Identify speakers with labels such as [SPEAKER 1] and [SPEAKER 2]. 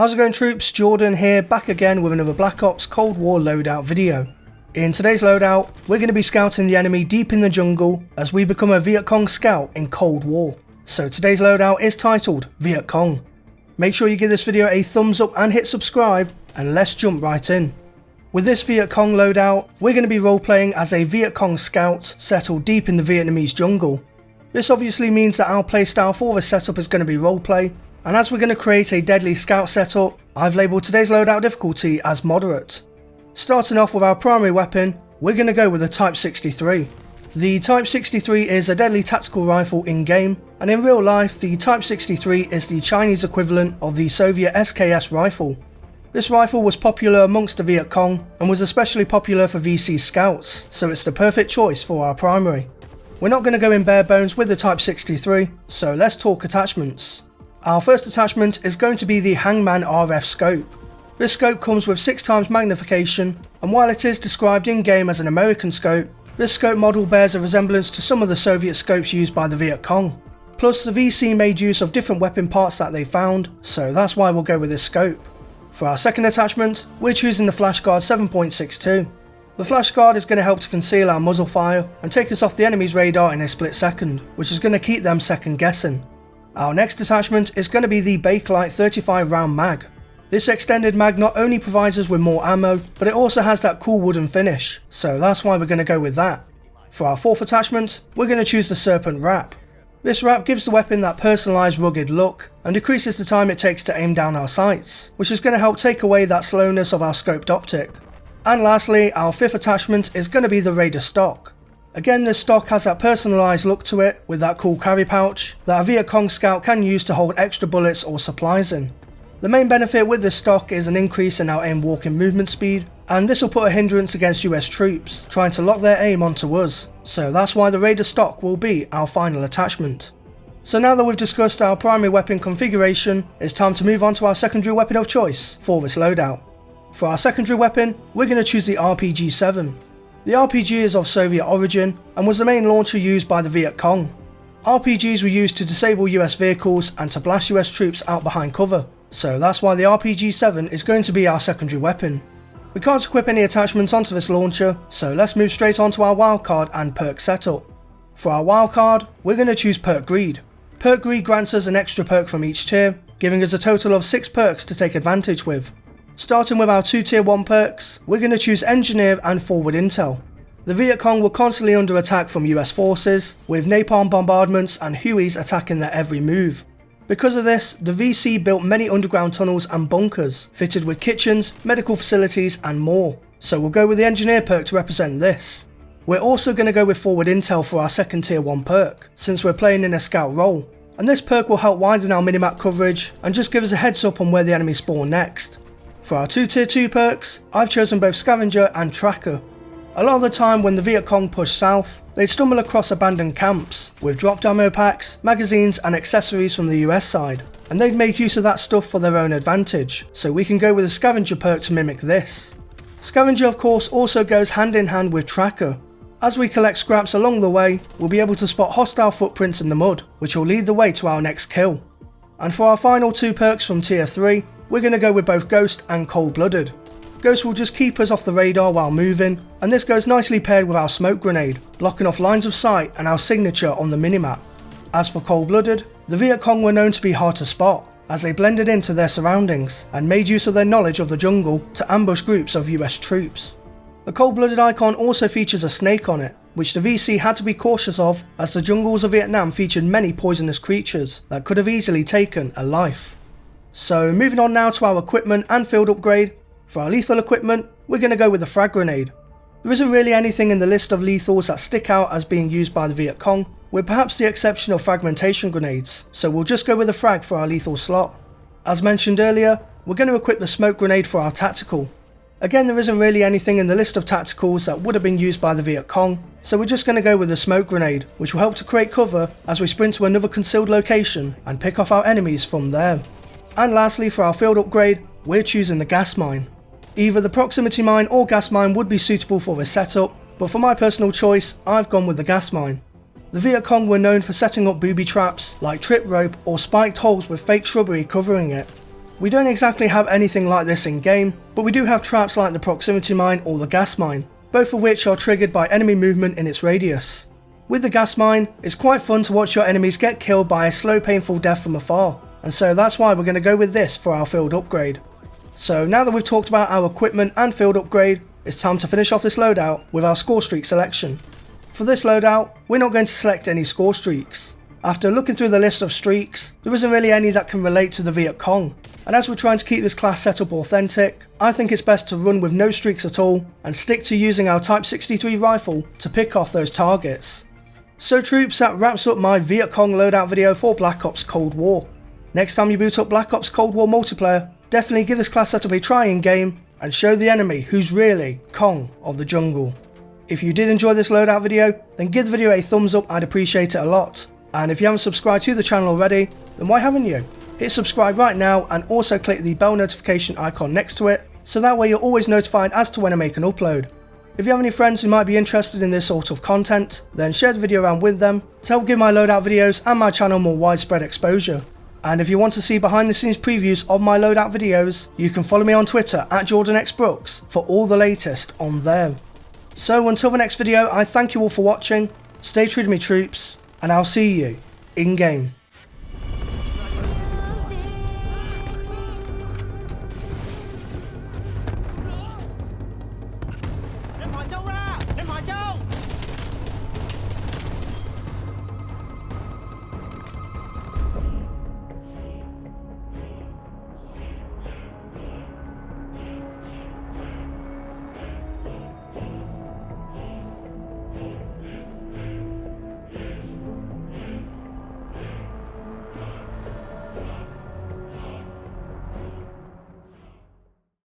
[SPEAKER 1] How's it going, troops? Jordan here, back again with another Black Ops Cold War loadout video. In today's loadout, we're going to be scouting the enemy deep in the jungle as we become a Vietcong scout in Cold War. So today's loadout is titled Vietcong. Make sure you give this video a thumbs up and hit subscribe, and let's jump right in. With this Vietcong loadout, we're going to be role-playing as a Vietcong scout settled deep in the Vietnamese jungle. This obviously means that our playstyle for this setup is going to be roleplay, and as we're going to create a deadly scout setup, I've labelled today's loadout difficulty as moderate. Starting off with our primary weapon, we're going to go with the Type 63. The Type 63 is a deadly tactical rifle in-game, and in real life the Type 63 is the Chinese equivalent of the Soviet SKS rifle. This rifle was popular amongst the Vietcong and was especially popular for VC scouts, so it's the perfect choice for our primary. We're not going to go in bare bones with the Type 63, so let's talk attachments. Our first attachment is going to be the Hangman RF scope. This scope comes with 6x magnification, and while it is described in-game as an American scope, this scope model bears a resemblance to some of the Soviet scopes used by the Vietcong. Plus the VC made use of different weapon parts that they found, so that's why we'll go with this scope. For our second attachment, we're choosing the Flash Guard 7.62. The Flash Guard is going to help to conceal our muzzle fire and take us off the enemy's radar in a split second, which is going to keep them second guessing. Our next attachment is going to be the Bakelite 35 round mag. This extended mag not only provides us with more ammo, but it also has that cool wooden finish, so that's why we're going to go with that. For our fourth attachment, we're going to choose the Serpent Wrap. This wrap gives the weapon that personalised rugged look, and decreases the time it takes to aim down our sights, which is going to help take away that slowness of our scoped optic. And lastly, our fifth attachment is going to be the Raider stock. Again, this stock has that personalised look to it, with that cool carry pouch that a Vietcong scout can use to hold extra bullets or supplies in. The main benefit with this stock is an increase in our aim walking movement speed, and this will put a hindrance against US troops trying to lock their aim onto us, so that's why the Raider stock will be our final attachment. So now that we've discussed our primary weapon configuration, it's time to move on to our secondary weapon of choice for this loadout. For our secondary weapon, we're going to choose the RPG-7. The RPG is of Soviet origin and was the main launcher used by the Vietcong. RPGs were used to disable US vehicles and to blast US troops out behind cover, so that's why the RPG-7 is going to be our secondary weapon. We can't equip any attachments onto this launcher, so let's move straight on to our wildcard and perk setup. For our wildcard, we're going to choose Perk Greed. Perk Greed grants us an extra perk from each tier, giving us a total of 6 perks to take advantage with. Starting with our 2 tier 1 perks, we're going to choose Engineer and Forward Intel. The Vietcong were constantly under attack from US forces, with napalm bombardments and Hueys attacking their every move. Because of this, the VC built many underground tunnels and bunkers, fitted with kitchens, medical facilities and more, so we'll go with the Engineer perk to represent this. We're also going to go with Forward Intel for our second tier 1 perk, since we're playing in a scout role, and this perk will help widen our minimap coverage and just give us a heads up on where the enemy spawn next. For our 2 tier 2 perks, I've chosen both Scavenger and Tracker. A lot of the time when the Vietcong push south, they'd stumble across abandoned camps, with dropped ammo packs, magazines and accessories from the US side, and they'd make use of that stuff for their own advantage, so we can go with a Scavenger perk to mimic this. Scavenger of course also goes hand in hand with Tracker. As we collect scraps along the way, we'll be able to spot hostile footprints in the mud, which will lead the way to our next kill. And for our final 2 perks from tier 3, we're going to go with both Ghost and Cold Blooded. Ghost will just keep us off the radar while moving, and this goes nicely paired with our smoke grenade, blocking off lines of sight and our signature on the minimap. As for Cold Blooded, the Vietcong were known to be hard to spot, as they blended into their surroundings and made use of their knowledge of the jungle to ambush groups of US troops. The Cold Blooded icon also features a snake on it, which the VC had to be cautious of as the jungles of Vietnam featured many poisonous creatures that could have easily taken a life. So moving on now to our equipment and field upgrade. For our lethal equipment, we're going to go with the frag grenade. There isn't really anything in the list of lethals that stick out as being used by the Vietcong, with perhaps the exception of fragmentation grenades, so we'll just go with the frag for our lethal slot. As mentioned earlier, we're going to equip the smoke grenade for our tactical. Again, there isn't really anything in the list of tacticals that would have been used by the Vietcong, so we're just going to go with the smoke grenade, which will help to create cover as we sprint to another concealed location and pick off our enemies from there. And lastly, for our field upgrade, we're choosing the gas mine. Either the proximity mine or gas mine would be suitable for this setup, but for my personal choice, I've gone with the gas mine. The Vietcong were known for setting up booby traps like trip rope or spiked holes with fake shrubbery covering it. We don't exactly have anything like this in game, but we do have traps like the proximity mine or the gas mine, both of which are triggered by enemy movement in its radius. With the gas mine, it's quite fun to watch your enemies get killed by a slow painful death from afar, and so that's why we're going to go with this for our field upgrade. So now that we've talked about our equipment and field upgrade, it's time to finish off this loadout with our Scorestreak selection. For this loadout, we're not going to select any Scorestreaks. After looking through the list of streaks, there isn't really any that can relate to the Vietcong, and as we're trying to keep this class setup authentic, I think it's best to run with no streaks at all and stick to using our Type 63 rifle to pick off those targets. So troops, that wraps up my Vietcong loadout video for Black Ops Cold War. Next time you boot up Black Ops Cold War multiplayer, definitely give this class setup a try in game and show the enemy who's really Kong of the jungle. If you did enjoy this loadout video, then give the video a thumbs up, I'd appreciate it a lot. And if you haven't subscribed to the channel already, then why haven't you? Hit subscribe right now and also click the bell notification icon next to it, so that way you're always notified as to when I make an upload. If you have any friends who might be interested in this sort of content, then share the video around with them to help give my loadout videos and my channel more widespread exposure. And if you want to see behind the scenes previews of my loadout videos, you can follow me on Twitter at jordanxbrookes for all the latest on there. So until the next video, I thank you all for watching, stay true to me troops, and I'll see you in game.